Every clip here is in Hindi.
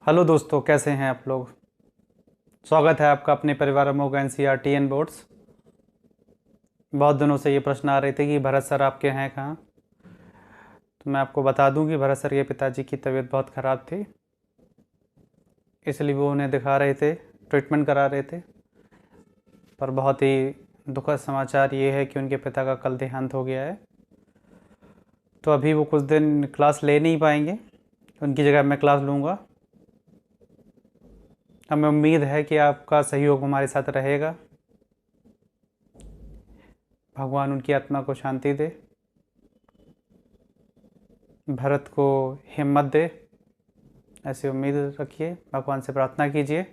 हेलो दोस्तों, कैसे हैं आप लोग। स्वागत है आपका अपने परिवार अमोघ एनसीईआरटी एंड बोर्ड्स। बहुत दिनों से ये प्रश्न आ रहे थे कि भरत सर आपके हैं कहाँ। तो मैं आपको बता दूं कि भरत सर के पिताजी की तबीयत बहुत ख़राब थी, इसलिए वो उन्हें दिखा रहे थे, ट्रीटमेंट करा रहे थे। पर बहुत ही दुखद समाचार ये है कि उनके पिता का कल देहांत हो गया है। तो अभी वो कुछ दिन क्लास ले नहीं पाएंगे, उनकी जगह मैं क्लास लूँगा। हमें उम्मीद है कि आपका सहयोग हमारे साथ रहेगा। भगवान उनकी आत्मा को शांति दे, भरत को हिम्मत दे, ऐसी उम्मीद रखिए, भगवान से प्रार्थना कीजिए।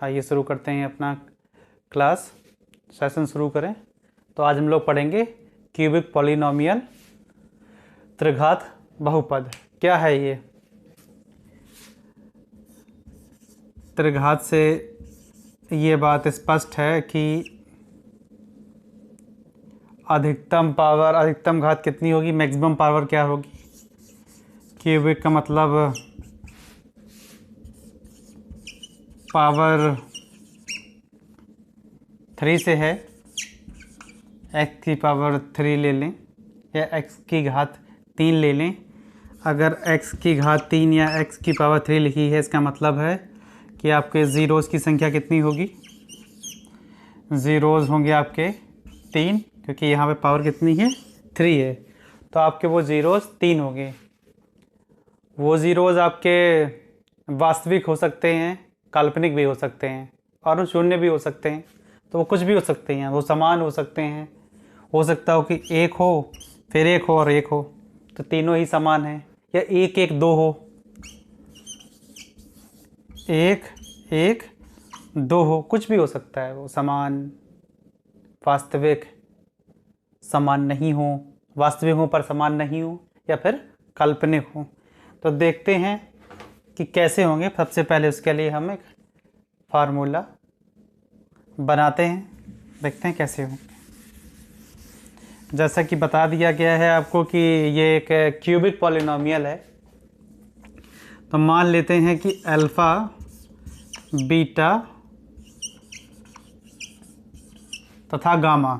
आइए शुरू करते हैं अपना क्लास सेशन शुरू करें। तो आज हम लोग पढ़ेंगे क्यूबिक पॉलिनोमियल त्रिघात बहुपद। क्या है ये? त्रिघात से ये बात स्पष्ट है कि अधिकतम घात कितनी होगी, मैक्सिमम पावर क्या होगी। क्यूबिक का मतलब पावर 3 से है। x की पावर 3 ले लें या x की घात 3 ले लें। अगर x की घात 3 या x की पावर 3 लिखी है, इसका मतलब है कि आपके ज़ीरोज़ की संख्या कितनी होगी। ज़ीरोज़ होंगे आपके 3, क्योंकि यहाँ पे पावर कितनी है, 3 है। तो आपके वो ज़ीरोज़ 3 होंगे। वो ज़ीरोज़ आपके वास्तविक हो सकते हैं, काल्पनिक भी हो सकते हैं, और शून्य भी हो सकते हैं। तो वो कुछ भी हो सकते हैं, वो समान हो सकते हैं। हो सकता हो कि एक हो, फिर एक हो और एक हो, तो तीनों ही समान हैं। या एक एक दो हो, एक एक दो हो, कुछ भी हो सकता है। वो समान, वास्तविक, समान नहीं हो, वास्तविक हो पर समान नहीं हो, या फिर काल्पनिक हो। तो देखते हैं कि कैसे होंगे। सबसे पहले उसके लिए हम एक फार्मूला बनाते हैं, देखते हैं कैसे होंगे। जैसा कि बता दिया गया है आपको कि ये एक क्यूबिक पॉलिनोमियल है। तो मान लेते हैं कि अल्फ़ा, बीटा तथा गामा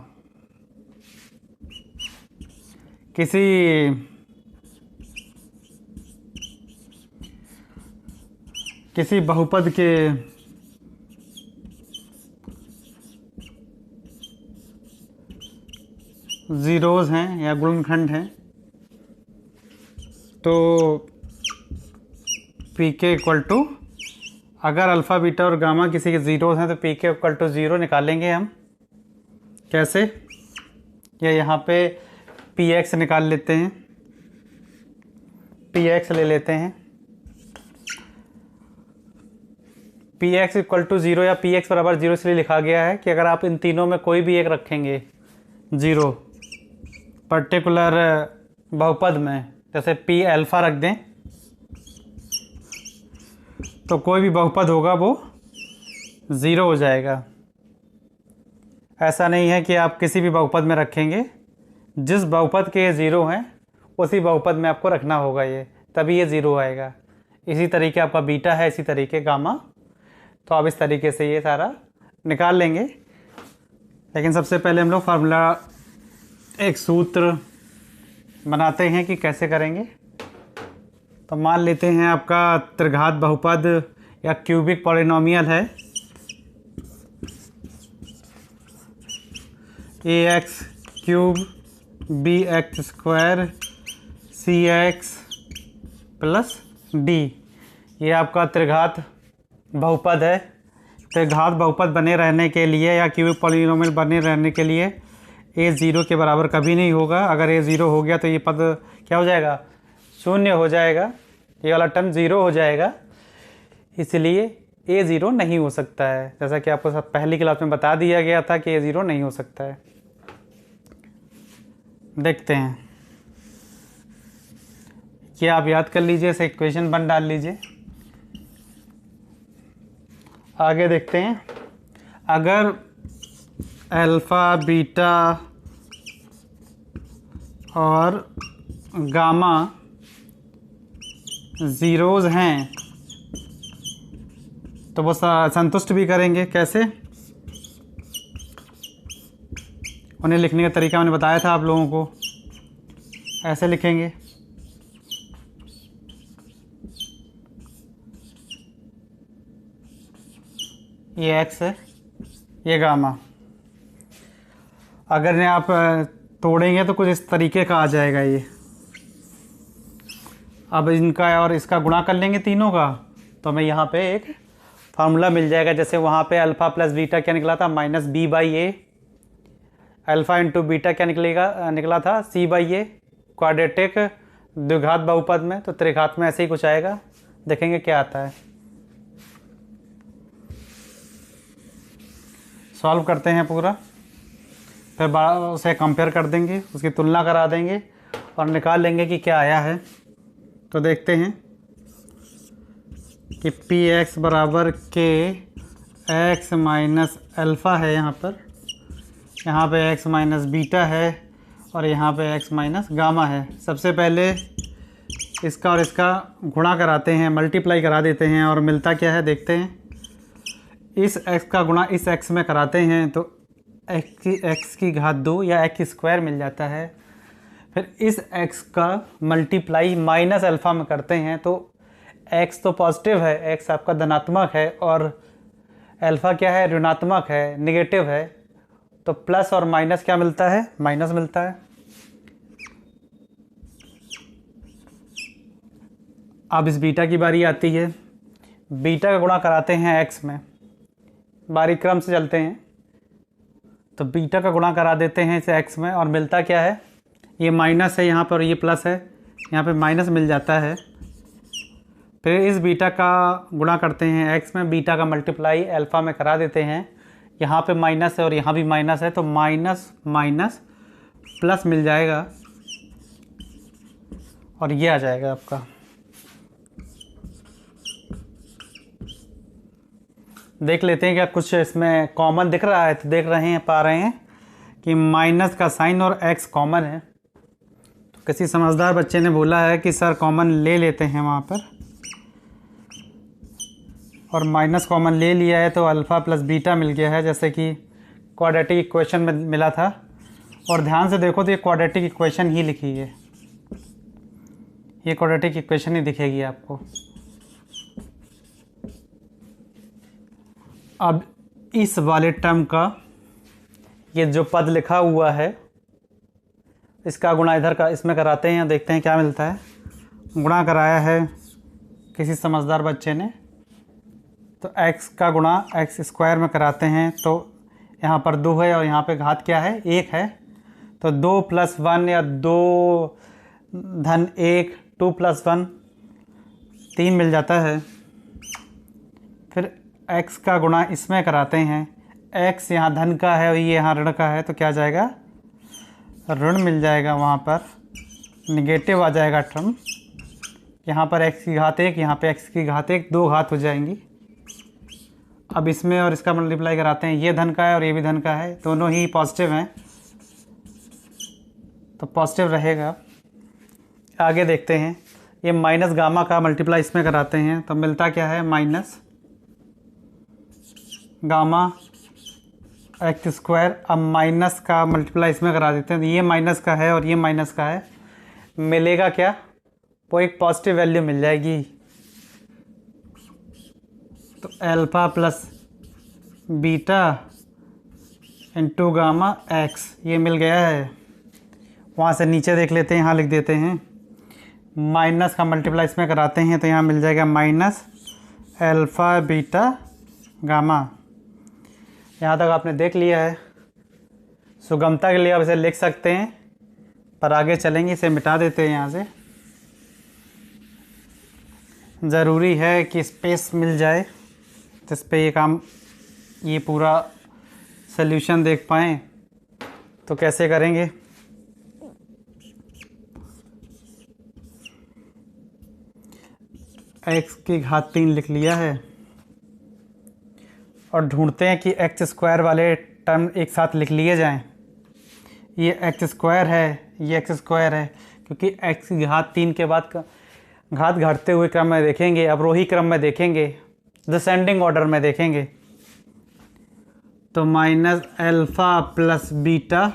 किसी बहुपद के ज़ीरोज़ हैं या गुणनखंड हैं। तो पी के इक्वल टू, अगर अल्फ़ा बीटा और गामा किसी के ज़ीरोज़ हैं तो पी के इक्वल टू 0 निकालेंगे हम। कैसे? या यहाँ पे पी एक्स निकाल लेते हैं, पी एक्स ले लेते हैं। पी एक्स इक्वल टू 0 या पी एक्स बराबर 0 इसलिए लिखा गया है कि अगर आप इन तीनों में कोई भी एक रखेंगे 0 पर्टिकुलर बहुपद में, जैसे पी अल्फ़ा रख दें, तो कोई भी बहुपद होगा वो 0 हो जाएगा। ऐसा नहीं है कि आप किसी भी बहुपद में रखेंगे, जिस बहुपद के ये 0 हैं उसी बहुपद में आपको रखना होगा ये, तभी ये 0 आएगा। इसी तरीके आपका बीटा है, इसी तरीके गामा। तो आप इस तरीके से ये सारा निकाल लेंगे। लेकिन सबसे पहले हम लोग फार्मूला, एक सूत्र बनाते हैं कि कैसे करेंगे। तो मान लेते हैं आपका त्रिघात बहुपद या क्यूबिक पॉलिनोमियल है a x cube b x square c x plus d. ये आपका त्रिघात बहुपद है। त्रिघात बहुपद बने रहने के लिए या क्यूबिक पॉलिनोमियल बने रहने के लिए ए 0 के बराबर कभी नहीं होगा। अगर ए 0 हो गया तो ये पद क्या हो जाएगा, शून्य हो जाएगा, ये वाला टर्म 0 हो जाएगा। इसलिए ए 0 नहीं हो सकता है, जैसा कि आपको सब पहली क्लास में बता दिया गया था कि ए 0 नहीं हो सकता है। देखते हैं, ये आप याद कर लीजिए, इसे इक्वेशन बन डाल लीजिए। आगे देखते हैं, अगर अल्फ़ा बीटा और गामा ज़ीरोज़ हैं तो वो संतुष्ट भी करेंगे। कैसे? उन्हें लिखने का तरीका मैंने बताया था आप लोगों को, ऐसे लिखेंगे। ये x है, ये गामा। अगर इन्हें आप तोड़ेंगे तो कुछ इस तरीके का आ जाएगा ये। अब इनका और इसका गुणा कर लेंगे तीनों का, तो हमें यहाँ पे एक फार्मूला मिल जाएगा। जैसे वहाँ पे अल्फ़ा प्लस बीटा क्या निकला था, minus B by A. Alpha into beta क्या निकला था, सी बाई ए। क्वाड्रेटिक द्विघात बहुपद में, तो त्रिघात में ऐसे ही कुछ आएगा। देखेंगे क्या आता है। सॉल्व करते हैं पूरा, फिर उसे कंपेयर कर देंगे, उसकी तुलना करा देंगे और निकाल लेंगे कि क्या आया है। तो देखते हैं कि पी एक्स बराबर के एक्स माइनस अल्फ़ा है यहाँ पे एक्स माइनस बीटा है और यहाँ पे एक्स माइनस गामा है। सबसे पहले इसका और इसका गुणा कराते हैं, मल्टीप्लाई करा देते हैं और मिलता क्या है देखते हैं। इस x का गुणा इस x में कराते हैं तो x की घात 2 या x स्क्वायर मिल जाता है। फिर इस x का मल्टीप्लाई माइनस अल्फ़ा में करते हैं तो x तो पॉजिटिव है, x आपका धनात्मक है और अल्फ़ा क्या है, ऋणात्मक है, निगेटिव है। तो प्लस और माइनस क्या मिलता है, माइनस मिलता है। अब इस बीटा की बारी आती है। बीटा का गुणा कराते हैं x में, बारीक क्रम से चलते हैं। तो बीटा का गुणा करा देते हैं इसे x में और मिलता क्या है, ये माइनस है यहाँ पर, ये प्लस है, यहाँ पे माइनस मिल जाता है। फिर इस बीटा का गुणा करते हैं x में, बीटा का मल्टीप्लाई अल्फ़ा में करा देते हैं। यहाँ पे माइनस है और यहाँ भी माइनस है, तो माइनस माइनस प्लस मिल जाएगा और ये आ जाएगा आपका। देख लेते हैं क्या कुछ इसमें कॉमन दिख रहा है। तो देख रहे हैं, पा रहे हैं कि माइनस का साइन और x कॉमन है। तो किसी समझदार बच्चे ने बोला है कि सर कॉमन ले लेते हैं वहाँ पर, और माइनस कॉमन ले लिया है तो अल्फ़ा प्लस बीटा मिल गया है, जैसे कि क्वाड्रेटिक इक्वेशन में मिला था। और ध्यान से देखो तो ये क्वाड्रेटिक इक्वेशन ही लिखी है, ये क्वाड्रेटिक इक्वेशन ही दिखेगी आपको। अब इस वाले टर्म का ये जो पद लिखा हुआ है इसका गुणा इधर का इसमें कराते हैं, देखते हैं क्या मिलता है। गुणा कराया है किसी समझदार बच्चे ने, तो x का गुणा x स्क्वायर में कराते हैं तो यहाँ पर 2 है और यहाँ पे घात क्या है, 1 है। तो 2 + 1 या 2 धन 1, 2 + 1 3 मिल जाता है। फिर x का गुणा इसमें कराते हैं, x यहाँ धन का है और ये यहाँ ऋण का है, तो क्या जाएगा, ऋण मिल जाएगा। वहाँ पर निगेटिव आ जाएगा टर्म। यहाँ पर x की घात 1, यहाँ पे x की घात 1, 2 घात हो जाएंगी। अब इसमें और इसका मल्टीप्लाई कराते हैं, ये धन का है और ये भी धन का है, दोनों ही पॉजिटिव हैं तो पॉजिटिव रहेगा। आगे देखते हैं, ये माइनस गामा का मल्टीप्लाई इसमें कराते हैं तो मिलता क्या है, माइनस गामा एक्स स्क्वायर। अब माइनस का मल्टीप्लाई इसमें करा देते हैं, ये माइनस का है और ये माइनस का है, मिलेगा क्या, वो एक पॉजिटिव वैल्यू मिल जाएगी। तो alpha plus beta into gamma x ये मिल गया है। वहाँ से नीचे देख लेते हैं, यहाँ लिख देते हैं, माइनस का मल्टीप्लाई इसमें कराते हैं तो यहाँ मिल जाएगा माइनस अल्फ़ा बीटा गामा। यहाँ तक आपने देख लिया है। सुगमता के लिए आप इसे लिख सकते हैं, पर आगे चलेंगे, इसे मिटा देते हैं यहाँ से। ज़रूरी है कि स्पेस मिल जाए जिस पे ये पूरा सल्यूशन देख पाएँ। तो कैसे करेंगे, x की घात 3 लिख लिया है और ढूंढते हैं कि एक्स स्क्वायर वाले टर्म एक साथ लिख लिए जाएं। ये एक्स स्क्वायर है, ये एक्स स्क्वायर है, क्योंकि x की घात 3 के बाद घात घटते हुए क्रम में देखेंगे। अब रोही क्रम में देखेंगे, डिसेंडिंग ऑर्डर में देखेंगे तो minus alpha plus beta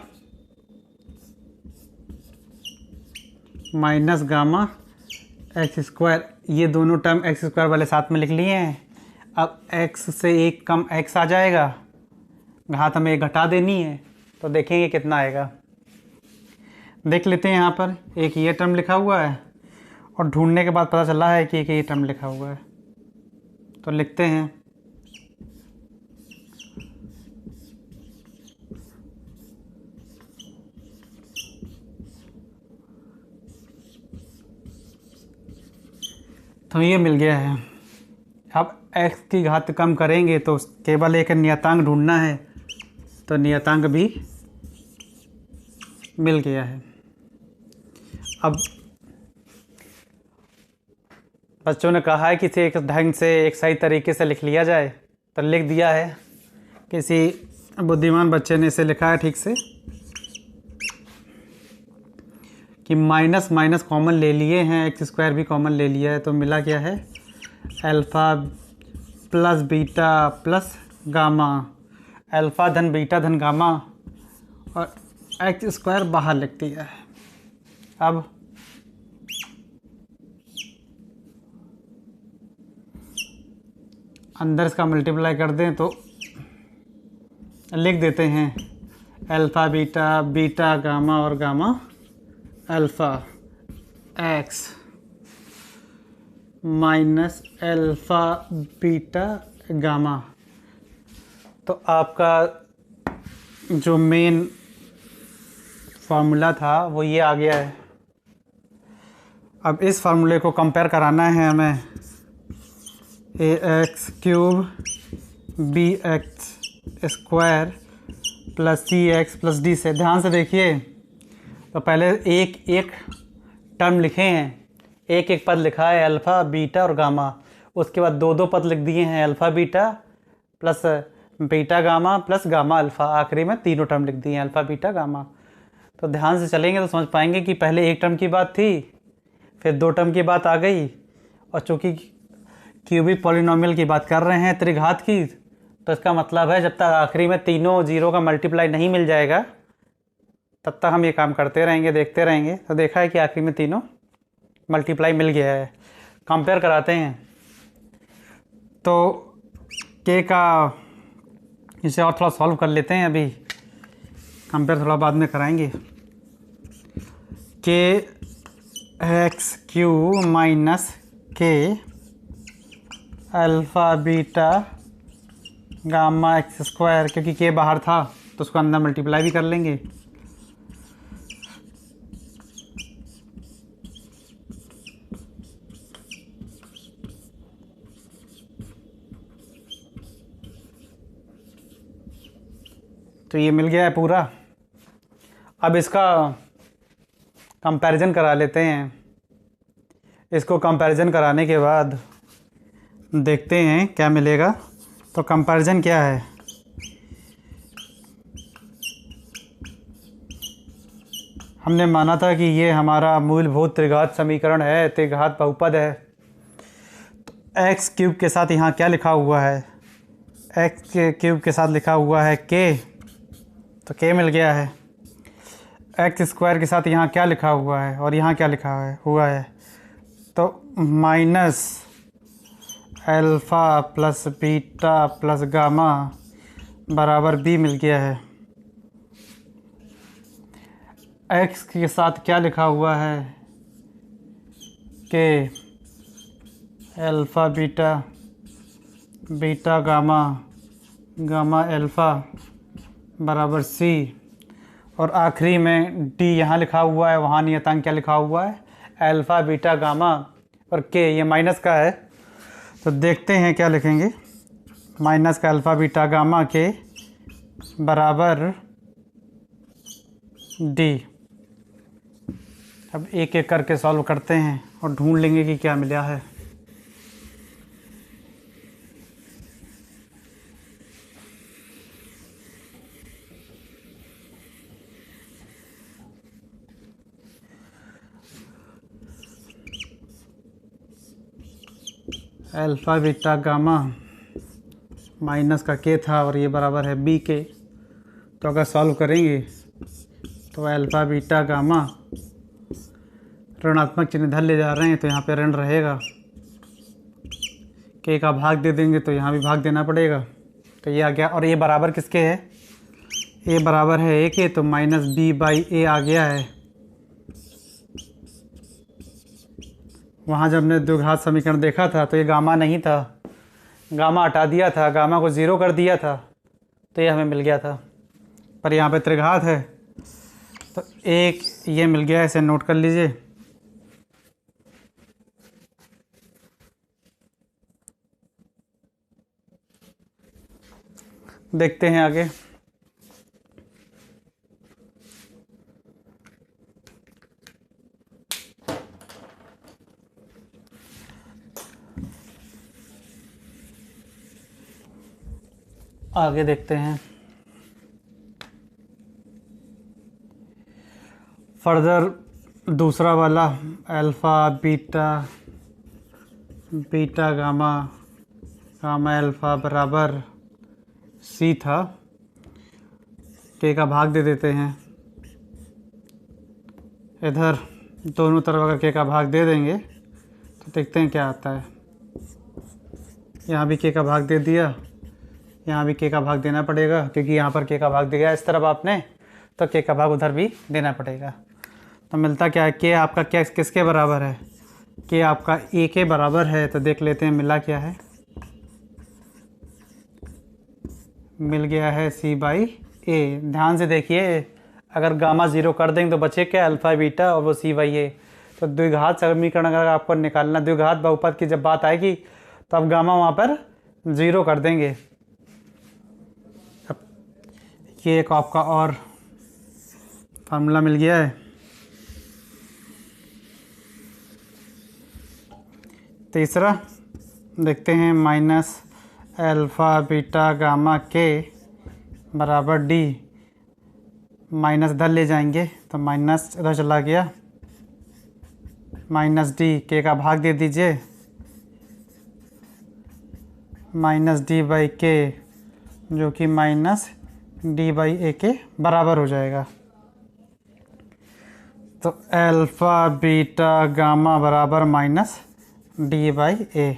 minus gamma x square, ये दोनों टर्म एक्स स्क्वायर वाले साथ में लिख लिए हैं। अब एक्स से एक कम एक्स आ जाएगा, घात हमें घटा देनी है, तो देखेंगे कितना आएगा। देख लेते हैं, यहाँ पर एक ये टर्म लिखा हुआ है और ढूंढने के बाद पता चला है कि एक ये टर्म लिखा हुआ है, तो लिखते हैं। तो ये मिल गया है। अब x की घात कम करेंगे तो केवल एक नियतांक ढूंढना है, तो नियतांक भी मिल गया है। अब बच्चों ने कहा है कि इसे एक ढंग से एक सही तरीके से लिख लिया जाए, तो लिख दिया है। किसी बुद्धिमान बच्चे ने इसे लिखा है ठीक से कि माइनस माइनस कॉमन ले लिए हैं, एक्स स्क्वायर भी कॉमन ले लिया है, तो मिला क्या है alpha plus beta plus gamma, alpha धन बीटा धन गामा, और एक्स स्क्वायर बाहर लिख दिया है। अब अंदर इसका मल्टीप्लाई कर दें तो लिख देते हैं अल्फ़ा बीटा बीटा गामा और gamma alpha x minus alpha beta gamma. तो आपका जो मेन फार्मूला था वो ये आ गया है। अब इस फार्मूले को कंपेयर कराना है हमें a x cube b x square plus c x plus d से। ध्यान से देखिए, तो पहले एक एक टर्म लिखे हैं, एक एक पद लिखा है अल्फ़ा बीटा और गामा, उसके बाद दो दो पद लिख दिए हैं alpha beta plus beta gamma plus gamma alpha, आखिरी में तीनों टर्म लिख दिए हैं अल्फ़ा बीटा गामा। तो ध्यान से चलेंगे तो समझ पाएंगे कि पहले एक टर्म की बात थी, फिर दो टर्म की बात आ गई, और चूँकि क्यूबिक पॉलिनोमियल की बात कर रहे हैं त्रिघात की, तो इसका मतलब है जब तक आखिरी में तीनों जीरो का मल्टीप्लाई नहीं मिल जाएगा तब तक हम ये काम करते रहेंगे, देखते रहेंगे। तो देखा है कि आखिरी में तीनों मल्टीप्लाई मिल गया है। कंपेयर कराते हैं तो के का इसे और थोड़ा सॉल्व कर लेते हैं, अभी कंपेयर थोड़ा बाद में कराएंगे। के एक्स क्यू माइनस के alpha beta gamma x square, क्योंकि के बाहर था तो उसको अंदर मल्टीप्लाई भी कर लेंगे। तो ये मिल गया है पूरा। अब इसका कंपैरिजन करा लेते हैं। इसको कंपैरिजन कराने के बाद देखते हैं क्या मिलेगा। तो कंपैरिजन क्या है, हमने माना था कि ये हमारा मूलभूत त्रिघात समीकरण है, त्रिघात बहुपद है। तो एक्स क्यूब के साथ यहाँ क्या लिखा हुआ है, एक्स के क्यूब के साथ लिखा हुआ है के, तो के मिल गया है। एक्स स्क्वायर के साथ यहाँ क्या लिखा हुआ है और यहाँ क्या लिखा हुआ है, तो minus alpha plus beta plus gamma बराबर बी मिल गया है। एक्स के साथ क्या लिखा हुआ है कि alpha beta beta gamma gamma alpha बराबर सी, और आखिरी में डी यहाँ लिखा हुआ है, वहाँ नियतांक क्या लिखा हुआ है अल्फ़ा बीटा गामा, और के ये माइनस का है। तो देखते हैं क्या लिखेंगे, माइनस का अल्फ़ा बीटा गामा के बराबर डी। अब एक एक करके सॉल्व करते हैं और ढूंढ लेंगे कि क्या मिला है। अल्फ़ा बीटा गामा माइनस का के था और ये बराबर है बी के। तो अगर सॉल्व करेंगे तो अल्फ़ा बीटा गामा, ऋणात्मक चिन्ह इधर ले जा रहे हैं तो यहाँ पे ऋण रहेगा, के का भाग दे देंगे तो यहाँ भी भाग देना पड़ेगा। तो ये आ गया। और ये बराबर किसके है? ए बराबर है ए के, तो माइनस बी बाई ए आ गया है। वहाँ जब हमने द्विघात समीकरण देखा था तो ये गामा नहीं था, गामा हटा दिया था, गामा को ज़ीरो कर दिया था, तो ये हमें मिल गया था। पर यहाँ पे त्रिघात है तो एक ये मिल गया, इसे नोट कर लीजिए। देखते हैं आगे। आगे देखते हैं। फर्दर दूसरा वाला alpha beta, beta gamma, gamma alpha बराबर सी था। के का भाग दे देते हैं इधर, दोनों तरफ अगर के का भाग दे देंगे तो देखते हैं क्या आता है। यहाँ भी के का भाग दे दिया, यहाँ भी के का भाग देना पड़ेगा क्योंकि यहाँ पर के का भाग दिया इस तरफ आपने, तो के का भाग उधर भी देना पड़ेगा। तो मिलता क्या है? के आपका क्या किसके बराबर है? के आपका ए के बराबर है। तो देख लेते हैं मिला क्या है। मिल गया है सी बाई ए। ध्यान से देखिए, अगर गामा ज़ीरो कर देंगे तो बचे क्या? अल्फ़ा बीटा और वो सी बाई ए। तो द्विघात समीकरण अगर आपको निकालना, द्विघात बहुपद की जब बात आएगी तो अब गामा वहाँ पर ज़ीरो कर देंगे। अब ये एक आपका और फार्मूला मिल गया है। तीसरा देखते हैं, माइनस अल्फ़ा बीटा गामा के बराबर डी, माइनस इधर ले जाएंगे तो माइनस इधर चला गया, माइनस डी, के का भाग दे दीजिए, माइनस डी बाई के, जो कि माइनस डी बाई ए के बराबर हो जाएगा। तो अल्फ़ा बीटा गामा बराबर माइनस डी बाई ए।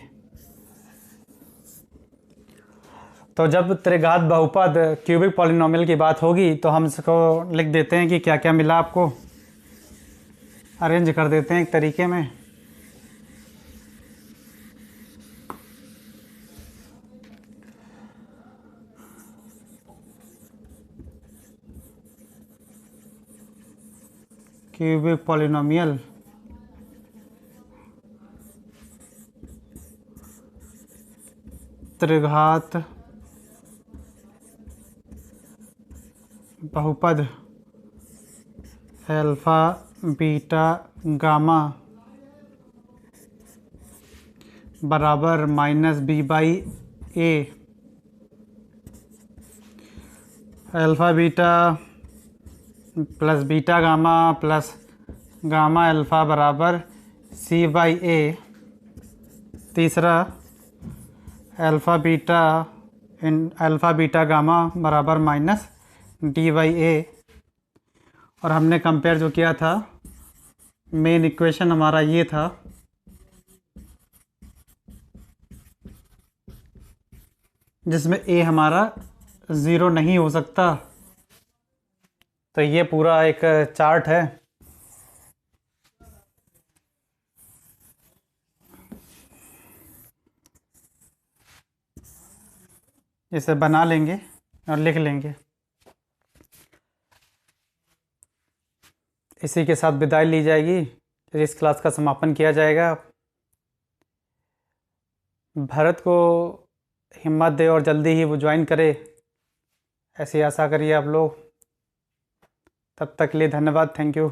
तो जब त्रिघात बहुपद क्यूबिक पॉलिनोमियल की बात होगी तो हम इसको लिख देते हैं कि क्या क्या मिला आपको, अरेंज कर देते हैं एक तरीके में। क्यूबिक पॉलिनोमियल त्रिघात बहुपद अल्फ़ा बीटा गामा बराबर minus B by A. Alpha beta plus beta gamma plus gamma alpha बराबर सी बाई ए। तीसरा alpha beta in alpha beta gamma बराबर माइनस डी बाई ए। और हमने कंपेयर जो किया था, मेन इक्वेशन हमारा ये था, जिसमें ए हमारा ज़ीरो नहीं हो सकता। तो ये पूरा एक चार्ट है, इसे बना लेंगे और लिख लेंगे। इसी के साथ विदाई ली जाएगी, फिर इस क्लास का समापन किया जाएगा। भरत को हिम्मत दे और जल्दी ही वो ज्वाइन करे, ऐसी आशा करिए आप लोग। तब तक के लिए धन्यवाद, थैंक यू।